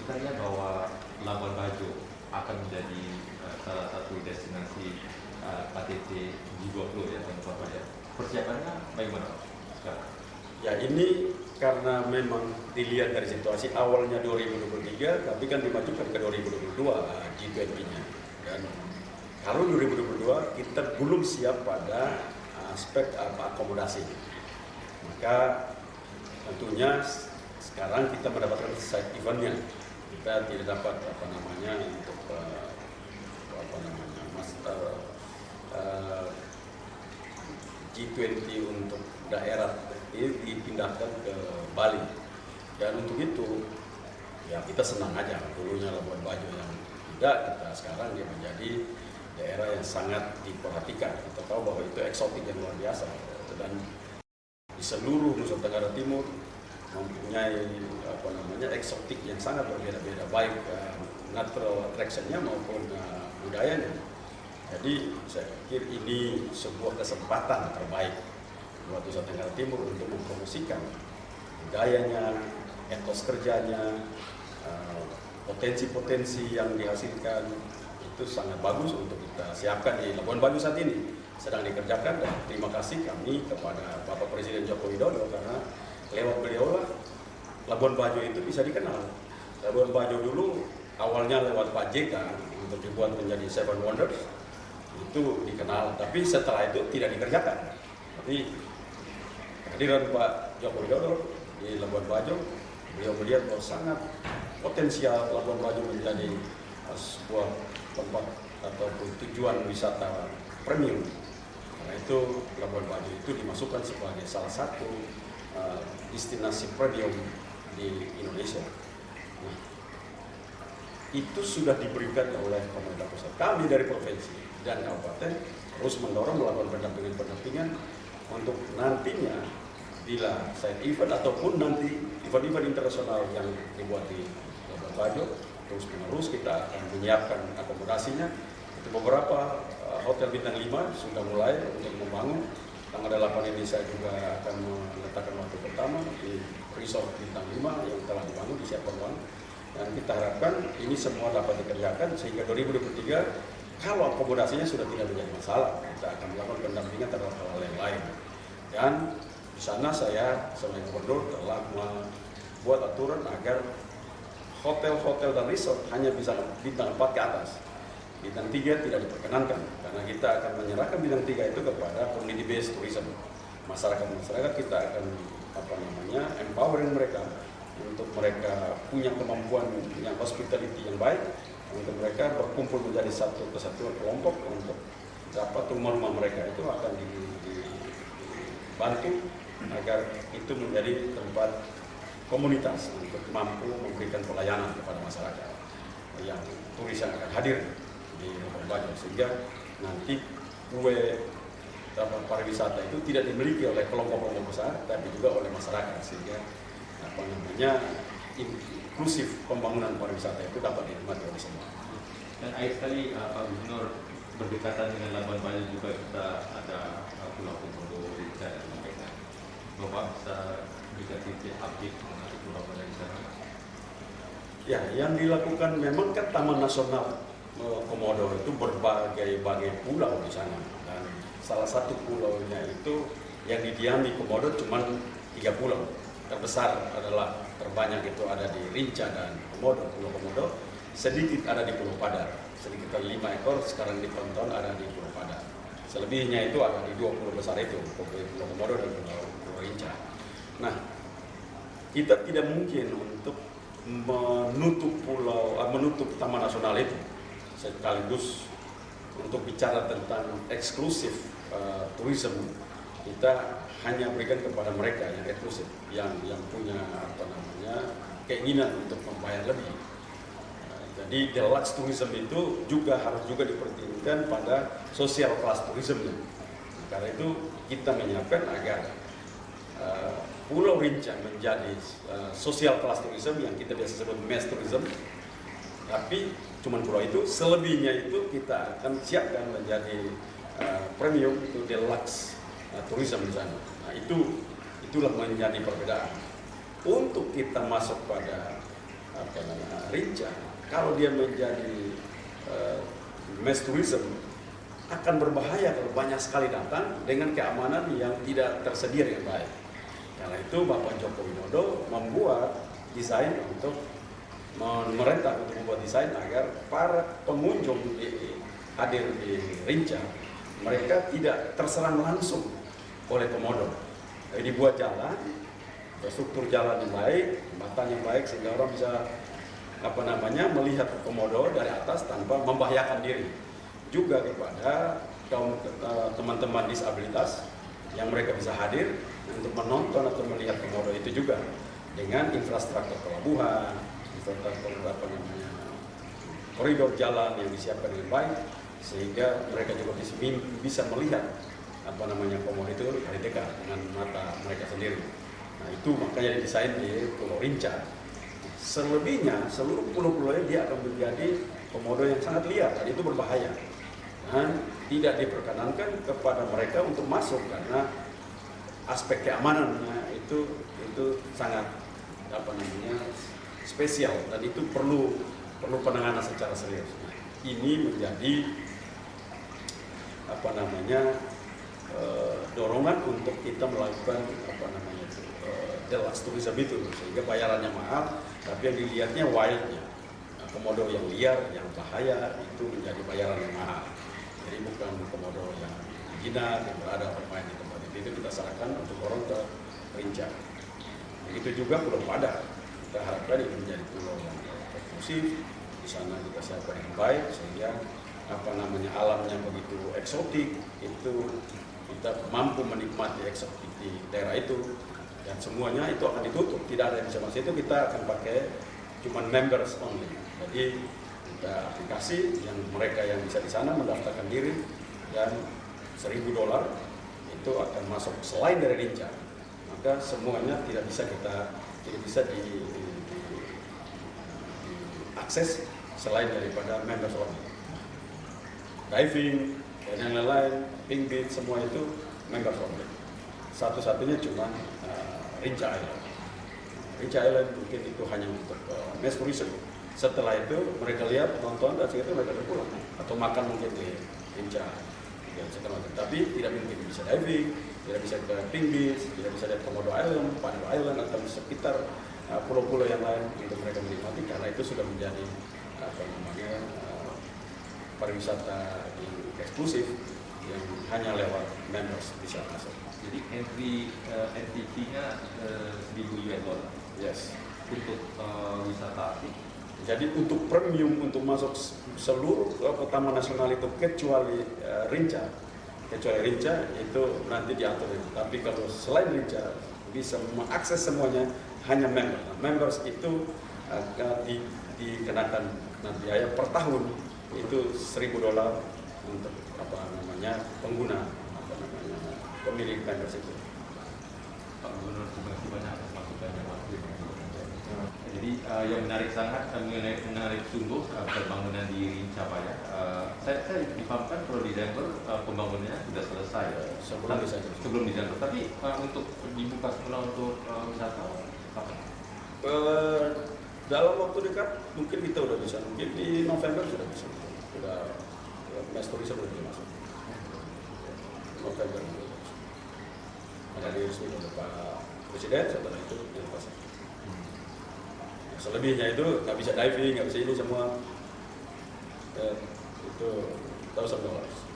kita lihat bahwa Labuan Bajo akan menjadi salah satu destinasi KTT G20 ya tahun depan Pak ya. Persiapannya bagaimana Pak sekarang? Ya ini karena memang dilihat dari situasi awalnya 2023, tapi kan dimajukan ke 2022 G20-nya. Dan kalau 2022 kita belum siap pada aspek akomodasi. Maka tentunya sekarang kita mendapatkan side event-nya. Kita tidak dapat untuk G20 untuk daerah ini dipindahkan ke Bali. Dan untuk itu ya kita senang aja, dulunya Labuan Bajo yang tidak, kita sekarang dia menjadi daerah yang sangat diperhatikan. Kita tahu bahwa itu eksotik yang luar biasa, dan di seluruh Nusa Tenggara Timur mempunyai eksotik yang sangat berbeda-beda, baik natural attraction-nya maupun budayanya. Jadi saya pikir ini sebuah kesempatan terbaik buat Nusa Tenggara Timur untuk mempromosikan budayanya, etos kerjanya, potensi-potensi yang dihasilkan itu sangat bagus untuk kita siapkan di Labuan Bajo saat ini sedang dikerjakan. Dan terima kasih kami kepada Bapak Presiden Joko Widodo karena lewat beliaulah Labuan Bajo itu bisa dikenal. Labuan Bajo dulu awalnya lewat Pak JK untuk dibuat menjadi Seven Wonders itu dikenal, tapi setelah itu tidak dikerjakan. Tapi kehadiran Pak Joko Widodo di Labuan Bajo, beliau melihat bahwa sangat potensial Labuan Bajo menjadi sebuah tempat ataupun tujuan wisata premium. Karena itu Labuan Bajo itu dimasukkan sebagai salah satu destinasi premium di Indonesia. Nah, itu sudah diberikan oleh pemerintah pusat. Kami dari provinsi dan kabupaten terus mendorong melakukan pendampingan untuk nantinya bila side event ataupun nanti event-event internasional yang dibuat di Labuan Bajo, terus menerus kita akan menyiapkan akomodasinya. Itu beberapa hotel bintang 5 sudah mulai untuk membangun. Tanggal 8 ini saya juga akan meletakkan waktu pertama di resort bintang 5 yang telah dibangun, disiapkan uang. Dan kita harapkan ini semua dapat dikerjakan sehingga 2023 kalau akomodasinya sudah tidak menjadi masalah, kita akan melakukan pendampingan terhadap hal yang lain. Dan di sana saya sebagai gubernur telah membuat aturan agar hotel-hotel dan resort hanya bisa bintang 4 ke atas. Bintang 3 tidak diperkenankan karena kita akan menyerahkan bintang 3 itu kepada community based tourism. Masyarakat kita akan empowering mereka untuk mereka punya kemampuan yang hospitality yang baik, untuk mereka berkumpul menjadi satu kesatuan kelompok untuk dapat rumah-rumah mereka itu akan dibantu agar itu menjadi tempat komunitas untuk mampu memberikan pelayanan kepada masyarakat yang turis yang akan hadir di Labuan Bajo, sehingga nanti pariwisata itu tidak dimiliki oleh kelompok-kelompok besar tapi juga oleh masyarakat, sehingga inklusif pembangunan pariwisata itu dapat dinikmati oleh semua. Dan akhir sekali Pak Gubernur, berdekatan dengan Labuan Bajo juga kita ada Pulau Komodo Rinca dan sebagainya. Bapak bisa berikan sedikit update mengenai Pulau Komodo di sana? Ya, yang dilakukan memang kan Taman Nasional Komodo itu berbagai pulau di sana, dan salah satu pulaunya itu yang didiami Komodo cuma 3 pulau. Terbesar adalah terbanyak itu ada di Rinca dan Komodo, Pulau Komodo. Sedikit ada di Pulau Padar, sekitar 5 ekor sekarang di Ponton ada di Pulau Padar. Selebihnya itu ada di 2 pulau besar itu, Pulau Komodo dan Pulau Rinca. Nah, kita tidak mungkin untuk menutup Taman Nasional itu, sekaligus untuk bicara tentang eksklusif tourism. Kita hanya berikan kepada mereka yang eksklusif, yang punya keinginan untuk membayar lebih. Jadi deluxe tourism itu harus dipertimbangkan pada social class tourismnya. Karena itu kita menyiapkan agar Pulau Rinca menjadi social class tourism yang kita biasa sebut mass tourism. Tapi cuma pulau itu, selebihnya itu kita akan siapkan menjadi premium itu deluxe tourism di sana. Nah, itulah menjadi perbedaan. Untuk kita masuk pada Rinca, kalau dia menjadi mass tourism, akan berbahaya kalau banyak sekali datang dengan keamanan yang tidak tersedia dengan baik. Karena itu Bapak Joko Widodo membuat desain untuk memerintah untuk membuat desain agar para pengunjung hadir di Rinca, mereka tidak terserang langsung oleh komodo. Jadi dibuat jalan, struktur jalan yang baik, jembatan yang baik, sehingga orang bisa melihat komodo dari atas tanpa membahayakan diri. Juga kepada kaum teman-teman disabilitas yang mereka bisa hadir untuk menonton atau melihat komodo itu juga dengan infrastruktur pelabuhan, infrastruktur koridor jalan yang disiapkan dengan baik, sehingga mereka juga bisa melihat komodo itu dari dekat dengan mata mereka sendiri. Nah, itu makanya didesain di Pulau Rinca. Selebihnya, seluruh pulau-pulaunya dia akan menjadi komodo yang sangat liar dan itu berbahaya. Dan tidak diperkenankan kepada mereka untuk masuk karena aspek keamanannya itu sangat spesial dan itu perlu penanganan secara serius. Nah, ini menjadi dorongan untuk kita melakukan deluxe tourism itu, sehingga bayarannya mahal tapi yang dilihatnya wildnya, komodo yang liar yang bahaya itu menjadi bayaran yang mahal. Jadi bukan komodo yang jinak yang berada bermain di tempat itu kita serahkan untuk orang ke Rinca. Begitu juga Pulau Padar, kita harapkan ini menjadi pulau yang eksklusif. Di sana kita siapkan dengan baik sehingga alamnya begitu eksotik, itu kita mampu menikmati eksotik di daerah itu dan semuanya itu akan ditutup, tidak ada yang bisa masuk. Itu kita akan pakai cuma members only. Jadi kita aplikasi yang mereka yang bisa di sana mendaftarkan diri dan $1.000 itu akan masuk selain dari Rinca. Maka semuanya tidak bisa diakses selain daripada members only. Diving dan yang lain-lain, pink beach, semua itu members only. Satu-satunya cuma Rinca Island. Rinca Island mungkin itu hanya untuk mass tourism. Setelah itu mereka lihat, nonton, dan segitu mereka pulang atau makan mungkin di Rinca. Tapi tidak mungkin bisa diving, tidak bisa ke pink beach, tidak bisa lihat Komodo Island, Padar Island atau di sekitar pulau-pulau yang lain untuk mereka menikmati karena itu sudah menjadi pariwisata eksklusif yang hanya lewat members bisa masuk. Jadi entry fee-nya $1.000. Yes. Untuk wisata asing. Jadi untuk premium untuk masuk seluruh taman nasional itu kecuali Rinca itu nanti diatur. Tapi kalau selain Rinca bisa mengakses semuanya hanya members. Members itu dikenakan biaya per tahun itu $1.000 untuk pengguna pemilik members itu. Pak Gubernur, terima kasih banyak atas masukannya waktu. Jadi yang menarik sungguh pembangunan di Rinca Pak ya. Saya dipahamkan kalau di Denver pembangunannya sudah selesai sebelum di Denver. Tapi untuk dibuka semula untuk wisata kapan? Dalam waktu dekat mungkin kita udah bisa, mungkin di November sudah bisa. Sudah mass tourism sudah bisa masuk. November. Ada diresmi oleh Pak Presiden, setelah itu dilepas. Selebihnya itu nggak bisa diving, nggak bisa ini semua. Itu $1,000.